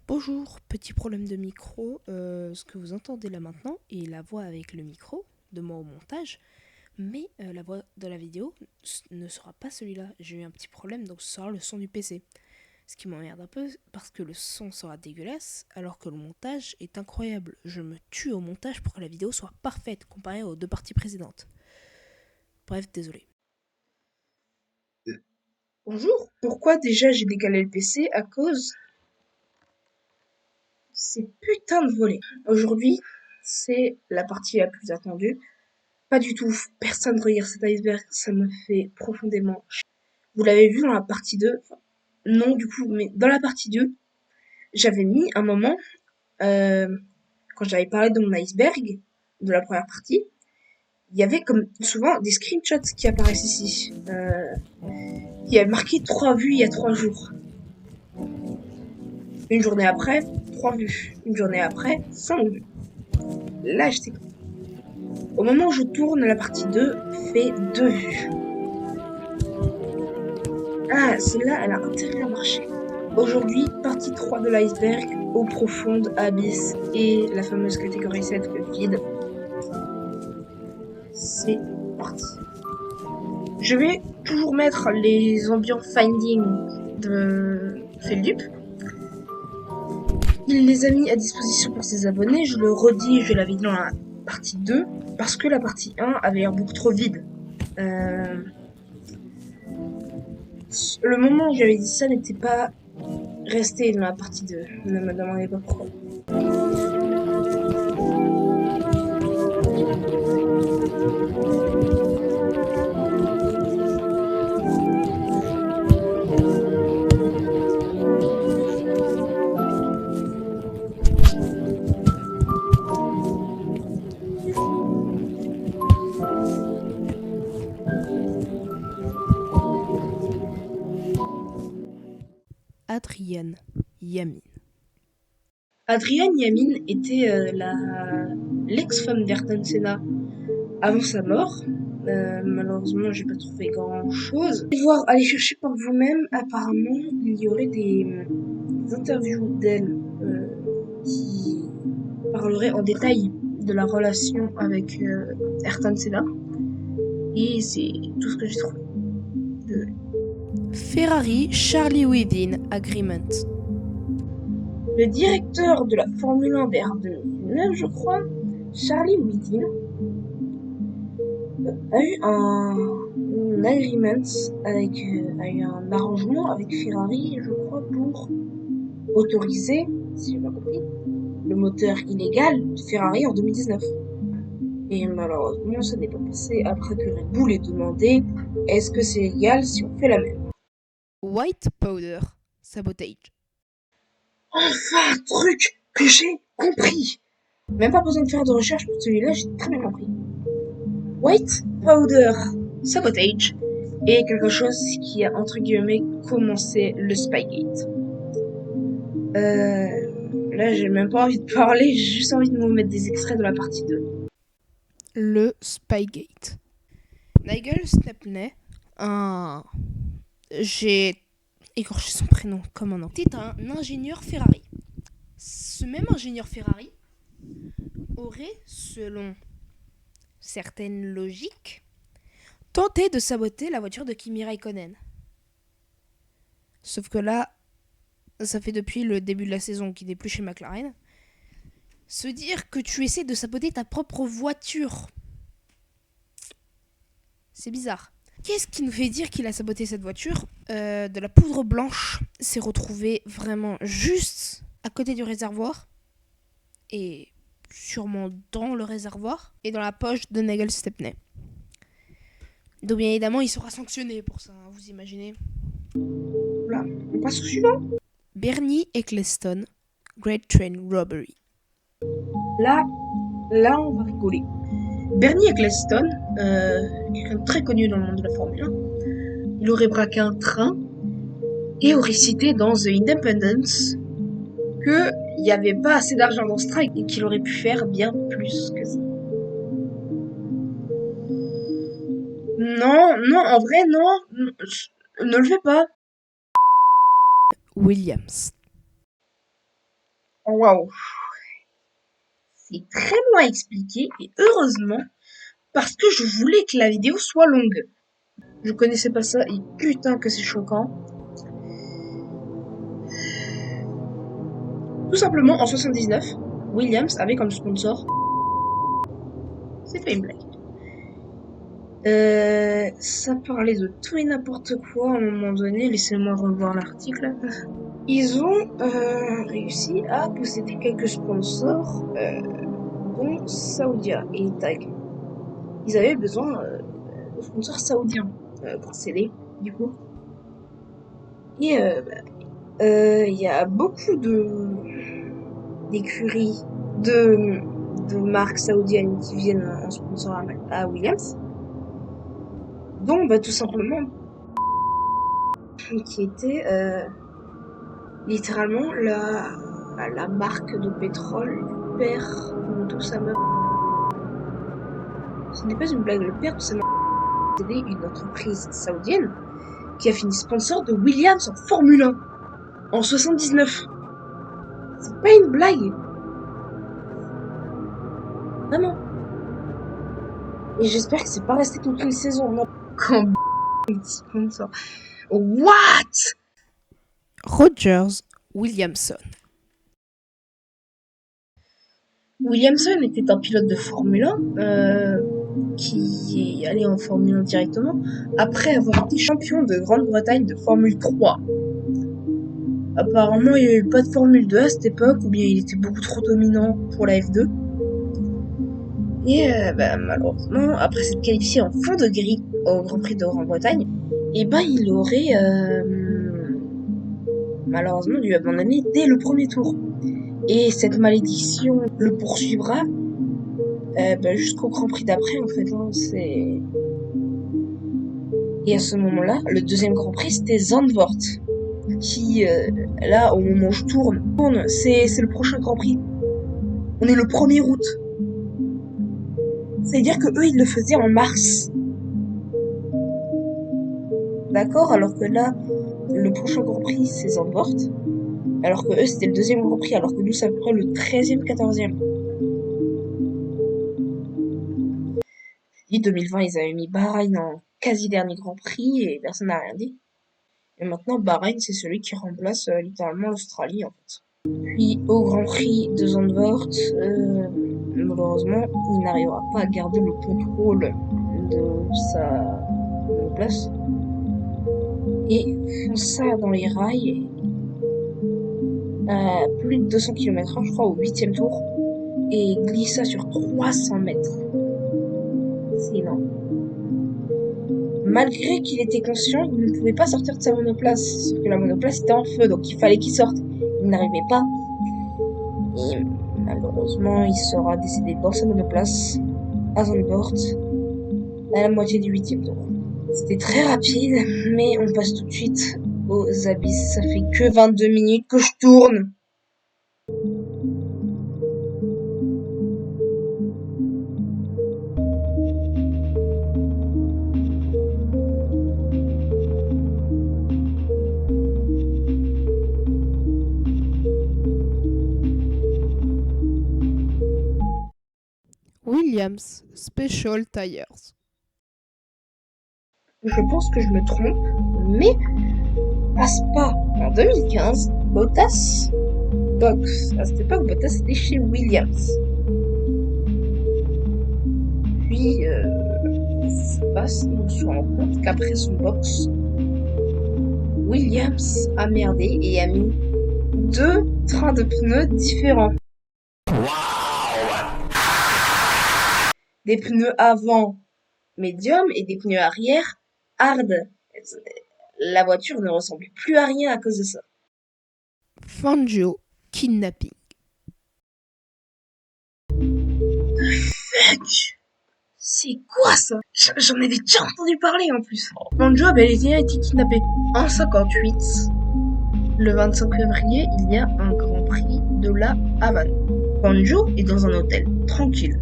Bonjour, petit problème de micro. Ce que vous entendez là maintenant est la voix avec le micro de moi au montage, mais la voix de la vidéo ne sera pas celui-là. J'ai eu un petit problème, donc ce sera le son du PC. Ce qui m'emmerde un peu parce que le son sera dégueulasse alors que le montage est incroyable. Je me tue au montage pour que la vidéo soit parfaite comparée aux deux parties précédentes. Bref, désolé. Bonjour, pourquoi déjà j'ai décalé le PC à cause ces putains de volets. Aujourd'hui, c'est la partie la plus attendue. Pas du tout, personne regarde cet iceberg, ça me fait profondément chier. Vous l'avez vu dans la partie 2, enfin, non du coup, mais dans la partie 2, j'avais mis un moment, euh, quand j'avais parlé de mon iceberg, de la première partie, il y avait comme souvent des screenshots qui apparaissent ici. Il y avait marqué 3 vues il y a 3 jours. Une journée après, 3 vues. Une journée après, 5 vues. Là, j'étais... Au moment où je tourne, la partie 2 fait 2 vues. Ah, celle-là, elle a intérêt à marcher. Aujourd'hui, partie 3 de l'iceberg, eau profonde, abyss et la fameuse catégorie 7, le vide. C'est parti. Je vais toujours mettre les ambiants finding de Feldup. Il les a mis à disposition pour ses abonnés. Je le redis, je l'avais dit dans la partie 2, parce que la partie 1 avait l'air beaucoup trop vide. Le moment où j'avais dit ça n'était pas resté dans la partie 2. Ne me demandez pas pourquoi. Adrienne Yamin. Adrienne Yamin était l'ex-femme d'Ayrton Senna avant sa mort. Malheureusement, j'ai pas trouvé grand-chose. Allez chercher par vous-même. Apparemment, il y aurait des interviews d'elle qui parleraient en détail de la relation avec Ayrton Senna. Et c'est tout ce que j'ai trouvé. Ferrari Charlie Within Agreement. Le directeur de la Formule 1 vers 2009, je crois, Charlie Whiting, a eu un agreement a eu un arrangement avec Ferrari, je crois, pour autoriser, si j'ai bien compris, le moteur illégal de Ferrari en 2019. Et malheureusement, ça n'est pas passé après que Red Bull ait demandé est-ce que c'est légal si on fait la même. White Powder Sabotage. Enfin, un truc que j'ai compris. Même pas besoin de faire de recherche pour celui-là, j'ai très bien compris. White Powder Sabotage est quelque chose qui a entre guillemets commencé le Spygate. Là, j'ai même pas envie de parler, j'ai juste envie de vous mettre des extraits de la partie 2. Le Spygate. Nigel Stepney, j'ai écorché son prénom comme un nom. C'était un ingénieur Ferrari. Ce même ingénieur Ferrari aurait, selon certaines logiques, tenté de saboter la voiture de Kimi Raikkonen. Sauf que là, ça fait depuis le début de la saison qu'il n'est plus chez McLaren. Se dire que tu essaies de saboter ta propre voiture, c'est bizarre. Qu'est-ce qui nous fait dire qu'il a saboté cette voiture De la poudre blanche s'est retrouvée vraiment juste à côté du réservoir et sûrement dans le réservoir et dans la poche de Nigel Stepney. Donc bien évidemment, il sera sanctionné pour ça, hein, vous imaginez. Là, on passe au suivant. Bernie Ecclestone, Great Train Robbery. Là, on va rigoler. Bernie Ecclestone, quelqu'un de très connu dans le monde de la Formule 1, il aurait braqué un train et aurait cité dans The Independent qu'il n'y avait pas assez d'argent dans ce train et qu'il aurait pu faire bien plus que ça. Non, non, en vrai, non, ne le fais pas. Williams. Waouh, c'est très loin à expliquer et heureusement parce que je voulais que la vidéo soit longue. Je connaissais pas ça et putain que c'est choquant. Tout simplement, en 79, Williams avait comme sponsor... C'est pas une blague. Ça parlait de tout et n'importe quoi à un moment donné, laissez-moi revoir l'article. Ils ont réussi à posséder quelques sponsors, dont Saoudia et Tag. Ils avaient besoin de sponsors saoudiens pour s'aider, du coup. Et il y a beaucoup d'écuries, de marques saoudiennes qui viennent en sponsor à Williams. Donc, tout simplement, qui était littéralement la marque de pétrole du père de sa meuf. Ce n'est pas une blague, le père de sa meuf possédait une entreprise saoudienne qui a fini sponsor de Williams en Formule 1 en 79. C'est pas une blague. Vraiment. Et j'espère que c'est pas resté toute une saison, non. Quand sponsor. What? Rogers Williamson. Williamson était un pilote de Formule 1 qui est allé en Formule 1 directement après avoir été champion de Grande-Bretagne de Formule 3. Apparemment, il n'y avait pas de Formule 2 à cette époque, ou bien il était beaucoup trop dominant pour la F2. Et malheureusement, après s'être qualifié en fond de grille au Grand Prix de Grande-Bretagne, il aurait malheureusement dû abandonner dès le premier tour. Et cette malédiction le poursuivra jusqu'au Grand Prix d'après, en fait. Et à ce moment-là, le deuxième Grand Prix, c'était Zandvoort, qui, là, au moment où je tourne, c'est le prochain Grand Prix. On est le 1er août. C'est-à-dire que eux, ils le faisaient en mars. D'accord? Alors que là, le prochain Grand Prix, c'est Zandvoort. Alors que eux, c'était le deuxième Grand Prix, alors que nous, c'est à peu près le 13e, 14e. Et 2020, ils avaient mis Bahreïn en quasi-dernier Grand Prix et personne n'a rien dit. Et maintenant, Bahreïn, c'est celui qui remplace littéralement l'Australie, en fait. Puis, au Grand Prix de Zandvoort, malheureusement, il n'arrivera pas à garder le contrôle de sa place. Et fonça dans les rails à plus de 200 km/h, je crois, au 8e tour, et glissa sur 300 mètres. C'est énorme. Malgré qu'il était conscient, il ne pouvait pas sortir de sa monoplace, sauf que la monoplace était en feu, donc il fallait qu'il sorte. Il n'arrivait pas. Et malheureusement, il sera décédé dans sa monoplace, à Zandvoort, à la moitié du 8e tour. C'était très rapide, mais on passe tout de suite aux abysses. Ça fait que 22 minutes que je tourne. Williams Special Tires. Je pense que je me trompe, mais à Spa, en 2015, Bottas boxe. À cette époque, Bottas était chez Williams. Puis, ça se passe et on se rend compte qu'après son box, Williams a merdé et a mis 2 trains de pneus différents. Des pneus avant médium et des pneus arrière hard. La voiture ne ressemblait plus à rien à cause de ça. Fangio Kidnapping. Fuck! C'est quoi ça? J'en avais déjà entendu parler en plus. Fangio a bel et bien été kidnappé. En 58, le 25 février, il y a un Grand Prix de la Havane. Fangio est dans un hôtel, tranquille.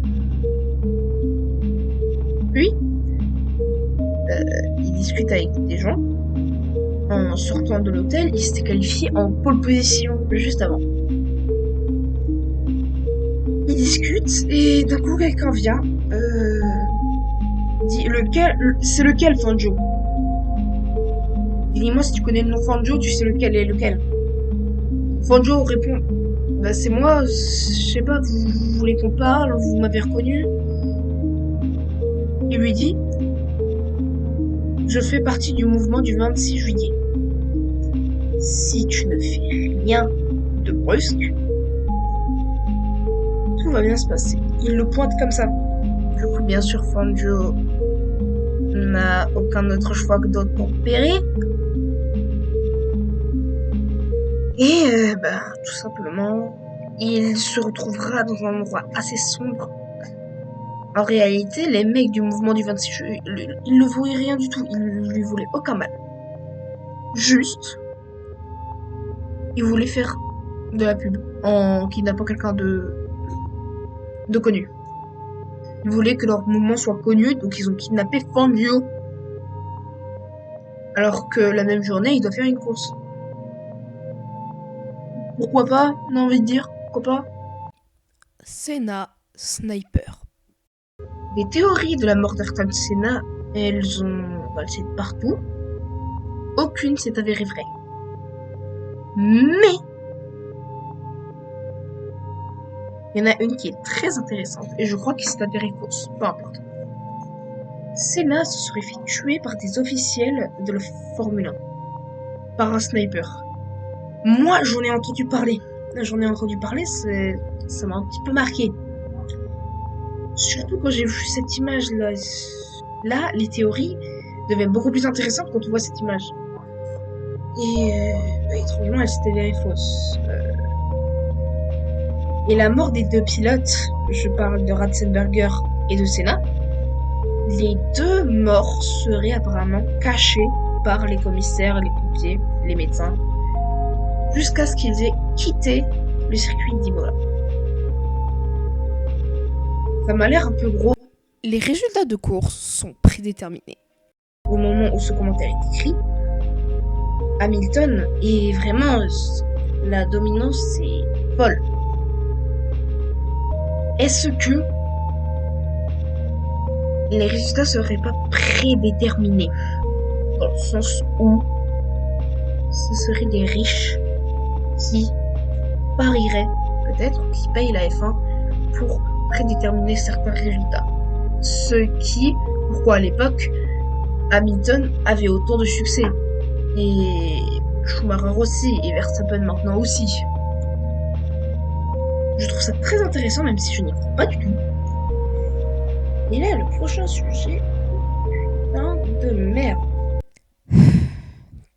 Puis, il discute avec des gens. En sortant de l'hôtel, il s'était qualifié en pole position juste avant. Ils discutent et d'un coup quelqu'un vient. Dit c'est lequel Fanjo? Dis-moi si tu connais le nom Fanjo, tu sais lequel est lequel. Fanjo répond, bah c'est moi, je sais pas, vous voulez qu'on parle, vous m'avez reconnu. Il lui dit, je fais partie du mouvement du 26 juillet. Si tu ne fais rien de brusque, tout va bien se passer. Il le pointe comme ça. Du coup, bien sûr, Fanjo n'a aucun autre choix que d'autre pour périr. Et tout simplement, il se retrouvera dans un endroit assez sombre. En réalité, les mecs du mouvement du 26 juillet, ils ne voulaient rien du tout. Ils lui voulaient aucun mal. Juste, ils voulaient faire de la pub en kidnappant quelqu'un de connu. Ils voulaient que leur mouvement soit connu, donc ils ont kidnappé Fanjo. Alors que la même journée, il doit faire une course. Pourquoi pas? On a envie de dire, pourquoi pas? Senna, sniper. Les théories de la mort d'Ayrton Senna, elles ont valsé de partout. Aucune s'est avérée vraie. Mais il y en a une qui est très intéressante, et je crois qu'il s'est avérée fausse, peu importe. Senna se serait fait tuer par des officiels de la Formule 1, par un sniper. Moi, j'en ai entendu parler, ça m'a un petit peu marqué. Surtout quand j'ai vu cette image-là. Là, les théories deviennent beaucoup plus intéressantes quand on voit cette image. Et étrangement, elle s'était avérée fausse. Et la mort des deux pilotes, je parle de Ratzenberger et de Senna, les deux morts seraient apparemment cachés par les commissaires, les pompiers, les médecins, jusqu'à ce qu'ils aient quitté le circuit d'Imola. Ça m'a l'air un peu gros. Les résultats de course sont prédéterminés. Au moment où ce commentaire est écrit, Hamilton est vraiment... La dominance est folle. Est-ce que les résultats seraient pas prédéterminés? Dans le sens où ce seraient des riches qui parieraient, peut-être, qui payent la F1 pour prédéterminer certains résultats. Pourquoi à l'époque, Hamilton avait autant de succès. Et Schumacher aussi, et Verstappen maintenant aussi. Je trouve ça très intéressant, même si je n'y crois pas du tout. Et là, le prochain sujet, putain de merde.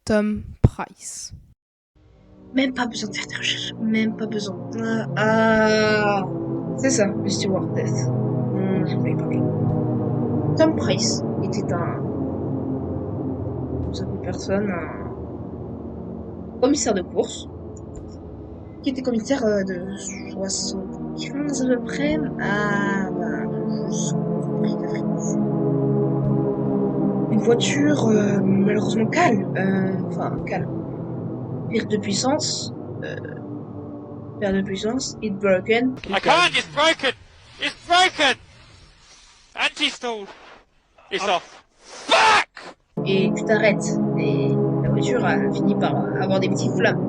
Tom Price. Même pas besoin de faire des recherches, même pas besoin. C'est ça, le stewardess. Je voulais pas. Tom Price était un commissaire de course, qui était commissaire de 75 à peu près, une voiture malheureusement calme, perte de puissance, it's broken. I can't, it's broken! It's broken! Anti-stall! It's off. Fuck! Et tu t'arrêtes, et la voiture a fini par avoir des petites flammes.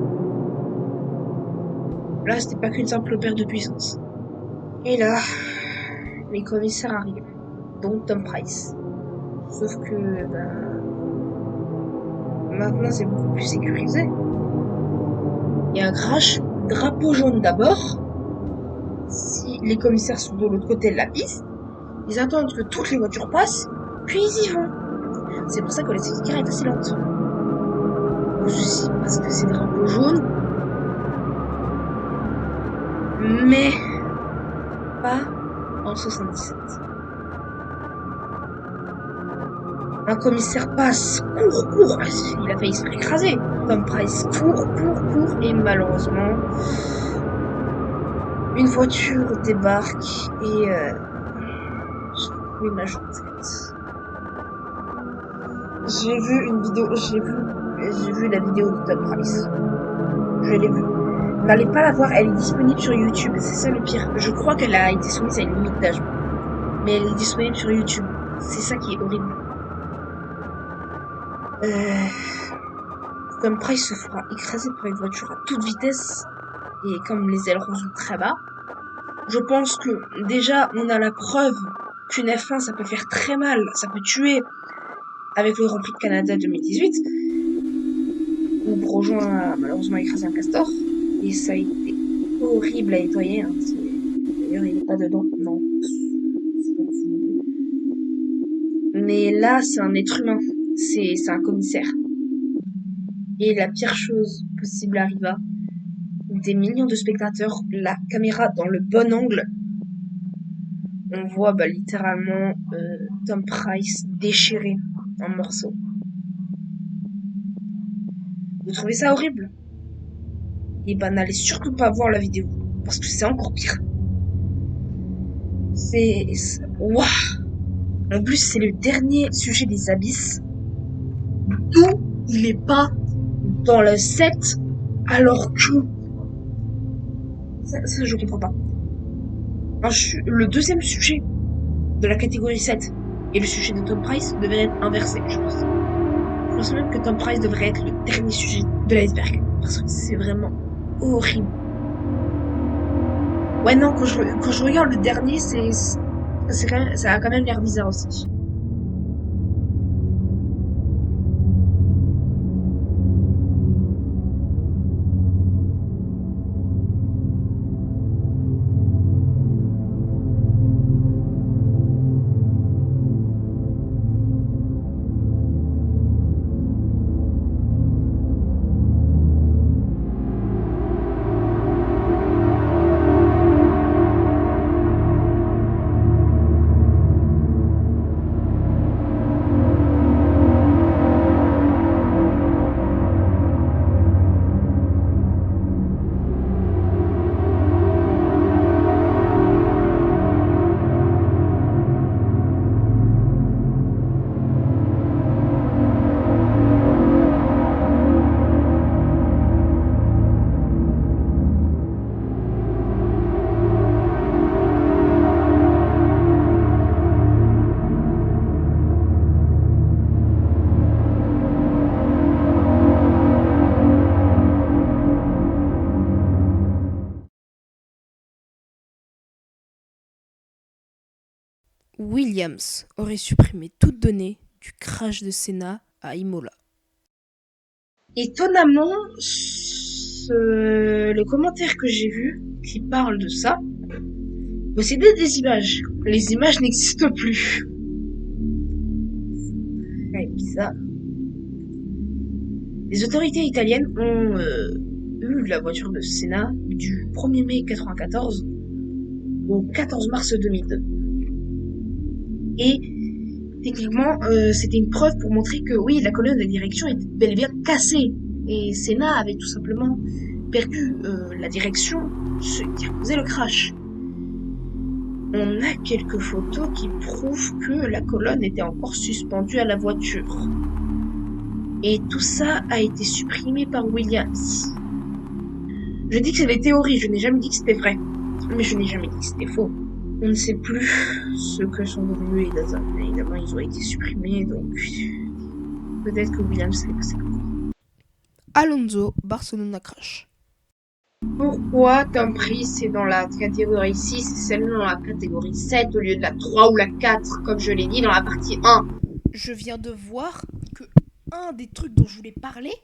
Là, c'était pas qu'une simple perte de puissance. Et là, les commissaires arrivent, dont Tom Price. Sauf que, maintenant c'est beaucoup plus sécurisé. Il y a un crash, drapeau jaune d'abord. Si les commissaires sont de l'autre côté de la piste, ils attendent que toutes les voitures passent, puis ils y vont. C'est pour ça que la safety car est assez lente. Aussi parce que c'est drapeau jaune. Mais pas en 77. Un commissaire passe, court, il a failli se faire écraser. Tom Price court, et malheureusement, une voiture débarque et j'ai coupé ma jantette. J'ai vu la vidéo de Tom Price. Je l'ai vue. n'allez pas la voir, elle est disponible sur YouTube, c'est ça le pire. Je crois qu'elle a été soumise à une limite d'âge. Mais elle est disponible sur YouTube. C'est ça qui est horrible. Tom Price se fera écraser par une voiture à toute vitesse. Et comme les ailerons sont très bas, je pense que déjà on a la preuve qu'une F1 ça peut faire très mal, ça peut tuer, avec le Grand Prix de Canada 2018 où Grosjean a malheureusement écrasé un castor et ça a été horrible à nettoyer. Hein. D'ailleurs il n'est pas dedans, non, c'est pas possible non plus. Mais là c'est un être humain, c'est un commissaire. Et la pire chose possible arriva. Des millions de spectateurs, la caméra dans le bon angle. On voit littéralement Tom Price déchiré en morceaux. Vous trouvez ça horrible? Et n'allez surtout pas voir la vidéo, parce que c'est encore pire. Waouh! En plus, c'est le dernier sujet des abysses. D'où il est pas dans le 7, alors que... Ça je comprends pas. Le deuxième sujet de la catégorie 7 et le sujet de Tom Price devrait être inversé, je pense. Je pense même que Tom Price devrait être le dernier sujet de l'iceberg. Parce que c'est vraiment horrible. Ouais, non, quand je regarde le dernier, ça a quand même l'air bizarre aussi. Williams aurait supprimé toute donnée du crash de Senna à Imola. Étonnamment, le commentaire que j'ai vu qui parle de ça possédait des images. Les images n'existent plus. C'est bizarre. Les autorités italiennes ont eu la voiture de Senna du 1er mai 1994 au 14 mars 2002. Et techniquement, c'était une preuve pour montrer que oui, la colonne de direction était bel et bien cassée. Et Senna avait tout simplement perdu la direction, ce qui a causé le crash. On a quelques photos qui prouvent que la colonne était encore suspendue à la voiture. Et tout ça a été supprimé par Williams. Je dis que c'est des théories, je n'ai jamais dit que c'était vrai. Mais je n'ai jamais dit que c'était faux. On ne sait plus ce que sont devenus les data. Évidemment, ils ont été supprimés, donc peut-être que Williams l'est passé encore. Alonso, Barcelona crash. Pourquoi Tom Price est dans la catégorie 6 et celle-là dans la catégorie 7 au lieu de la 3 ou la 4, comme je l'ai dit dans la partie 1? Je viens de voir que un des trucs dont je voulais parler,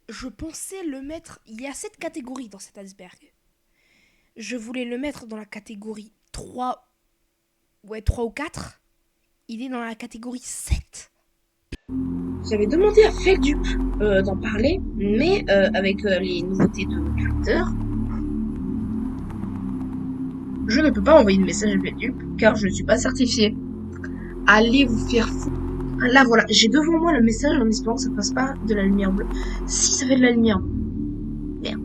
je pensais le mettre... Il y a 7 catégories dans cet iceberg. Je voulais le mettre dans la catégorie 3... Ouais, 3 ou 4. Il est dans la catégorie 7. J'avais demandé à Feldup d'en parler, mais avec les nouveautés de Twitter, je ne peux pas envoyer de message à Feldup car je ne suis pas certifié. Allez vous faire foutre. Là voilà, j'ai devant moi le message en espérant que ça passe pas de la lumière bleue. Si ça fait de la lumière, merde.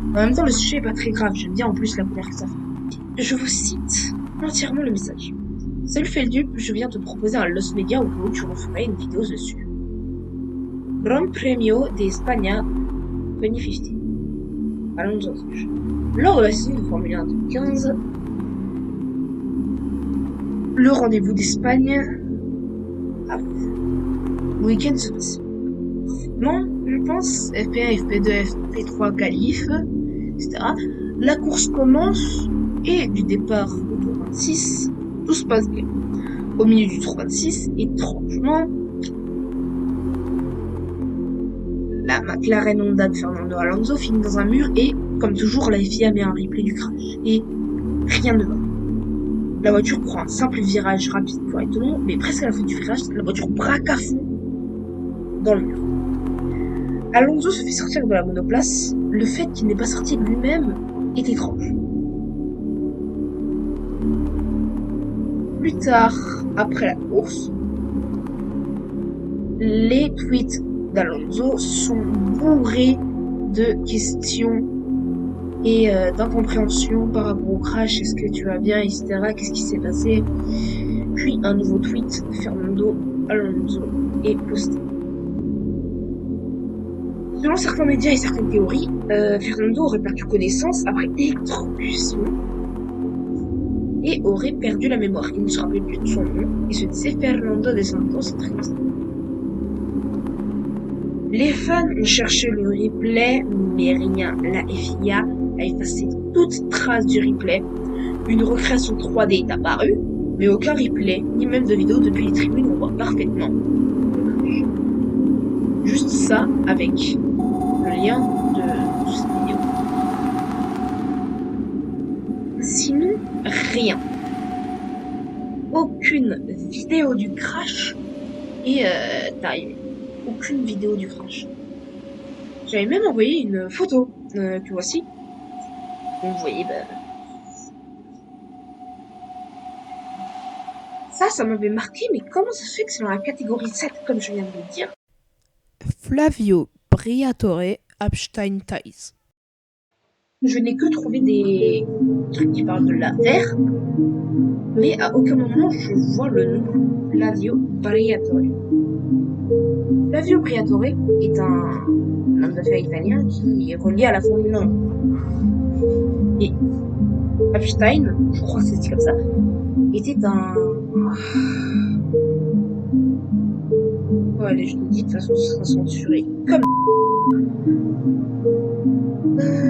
En même temps, le sujet est pas très grave, j'aime bien en plus la couleur que ça fait. Je vous cite entièrement le message. Salut Feldup, je viens te proposer un Los Media où tu referais une vidéo dessus. Gran Premio de España 2050. Alonso. Lors de la saison de Formule 1 2015, le rendez-vous d'Espagne le week-end se passe. Non, je pense, FP1, FP2, FP3, qualif, etc. La course commence et du départ au tour 26, tout se passe bien. Au milieu du tour 26, étrangement, la McLaren Honda de Fernando Alonso finit dans un mur et, comme toujours, la FIA met un replay du crash. Et rien ne va. La voiture prend un simple virage rapide correctement, mais presque à la fin du virage, la voiture braque à fond dans le mur. Alonso se fait sortir de la monoplace. Le fait qu'il n'ait pas sorti de lui-même est étrange. Plus tard, après la course, les tweets d'Alonso sont bourrés de questions et d'incompréhension par rapport au crash. Est-ce que tu vas bien, etc. Qu'est-ce qui s'est passé? Puis un nouveau tweet de Fernando Alonso est posté. Selon certains médias et certaines théories, Fernando aurait perdu connaissance après électrocution et aurait perdu la mémoire. Il ne se rappelait plus de son nom et se disait Fernando de Santos Trent. Les fans ont cherché le replay, mais rien. La FIA a effacé toute trace du replay. Une recréation 3D est apparue, mais aucun replay, ni même de vidéo depuis les tribunes, on voit parfaitement. Juste ça avec le lien de cette vidéo. Sinon, rien. Aucune vidéo du crash est arrivée. Aucune vidéo du crash. J'avais même envoyé une photo que voici. Donc vous voyez, ça m'avait marqué, mais comment ça se fait que c'est dans la catégorie 7, comme je viens de le dire? Flavio Briatore Epstein Ties. Je n'ai que trouvé des trucs qui parlent de l'affaire, mais à aucun moment je vois le nom Flavio Briatore. Flavio Briatore est un homme d'affaires italien qui est relié à la Formule 1. Et Epstein, je crois que c'est dit comme ça, était un... Oh, allez, je te dis, de toute façon, ce sera censuré comme...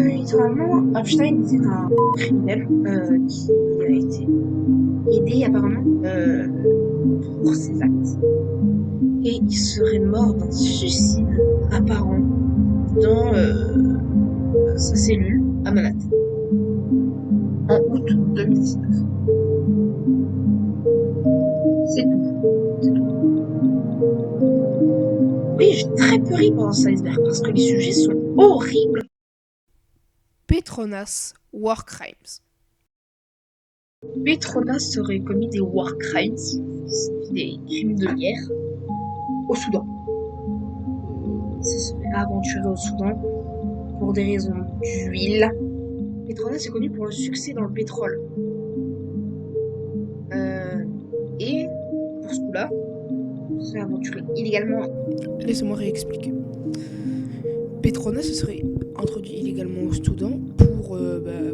littéralement, Epstein était un criminel qui a été aidé apparemment pour ses actes. Et il serait mort d'un suicide apparent dans sa cellule à Manhattan en août 2019. C'est tout. Oui, j'ai très peu ri pendant cet iceberg parce que les sujets sont horribles. Petronas War Crimes. Petronas aurait commis des war crimes, des crimes de guerre, au Soudan. Il se serait aventuré au Soudan pour des raisons d'huile. Petronas est connu pour le succès dans le pétrole. Et pour ce coup-là, il se serait aventuré illégalement. Laissez-moi réexpliquer. Petronas se serait introduit illégalement au Soudan pour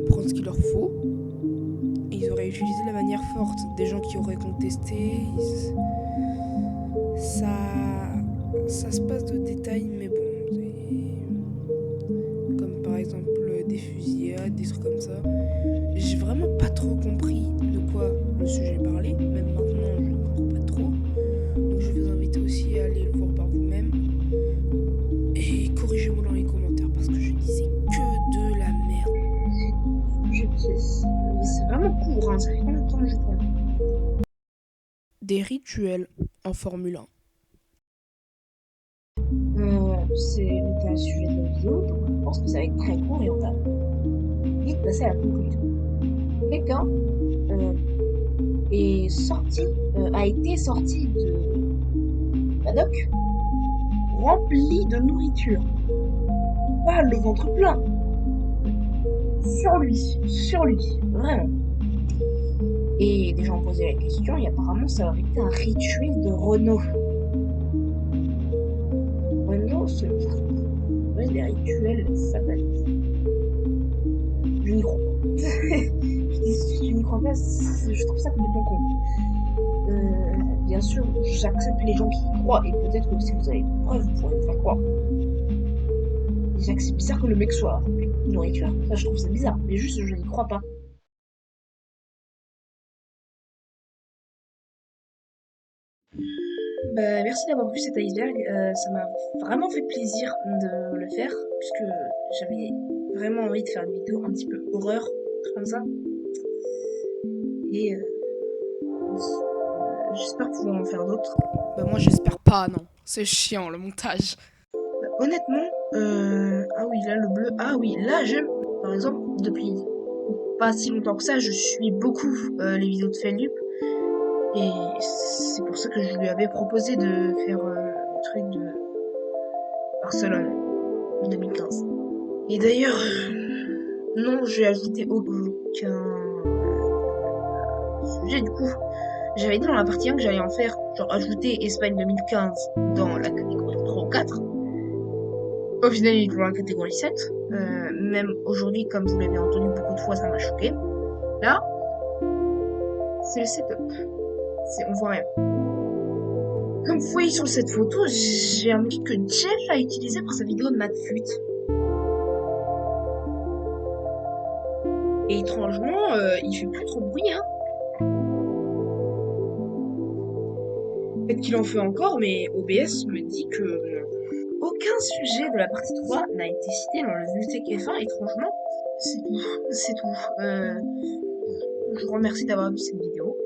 prendre ce qu'il leur faut. Ils auraient utilisé la manière forte des gens qui auraient contesté. Ça se passe de détails, mais bon, c'est comme par exemple des fusillades, des trucs comme ça. J'ai vraiment pas trop compris de quoi le sujet parlait, même maintenant je ne comprends pas trop. Donc je vous invite aussi à aller le voir par vous-même. Et corrigez-moi dans les commentaires parce que je disais que de la merde. C'est vraiment court, hein, ça fait combien de temps que je fais? Des rituels en Formule 1. C'est un sujet de la vidéo, donc je pense que ça va être très court et on va vite passer à la conclusion. Quelqu'un a été sorti de paddock rempli de nourriture. Pas le ventre plein. Sur lui, vraiment. Et des gens posaient la question et apparemment ça aurait été un rituel de Renault. Renault se trouve des rituels sataniques. Je n'y crois pas, je trouve ça complètement con. Bien sûr, j'accepte les gens qui y croient, et peut-être que si vous avez des preuves, vous pourrez me faire croire. Déjà que c'est bizarre que le mec soit rempli de nourriture. Ça, je trouve ça bizarre, mais juste, je n'y crois pas. Bah, merci d'avoir vu cet iceberg. Ça m'a vraiment fait plaisir de le faire, puisque j'avais vraiment envie de faire une vidéo un petit peu horreur, comme ça. Et j'espère pouvoir en faire d'autres. Bah moi j'espère pas, non. C'est chiant le montage. Bah, honnêtement, ah oui, là le bleu, ah oui, là j'aime. Par exemple, depuis pas si longtemps que ça, je suis beaucoup les vidéos de Feldup. Et c'est pour ça que je lui avais proposé de faire le truc de Barcelone 2015. Et d'ailleurs, non, j'ai ajouté aucun sujet du coup. J'avais dit dans la partie 1 que j'allais en faire, genre ajouter Espagne 2015 dans la catégorie 3 ou 4. Au final, il est dans la catégorie 7. Même aujourd'hui, comme vous l'avez entendu beaucoup de fois, ça m'a choqué. Là, c'est le setup. On voit rien. Comme vous voyez sur cette photo, j'ai un mic que Jeff a utilisé pour sa vidéo de Madfut. Et étrangement, il fait plus trop de bruit, hein. Peut-être qu'il en fait encore, mais OBS me dit que aucun sujet de la partie 3 n'a été cité dans le VTech F1, étrangement. C'est tout. Je vous remercie d'avoir vu cette vidéo.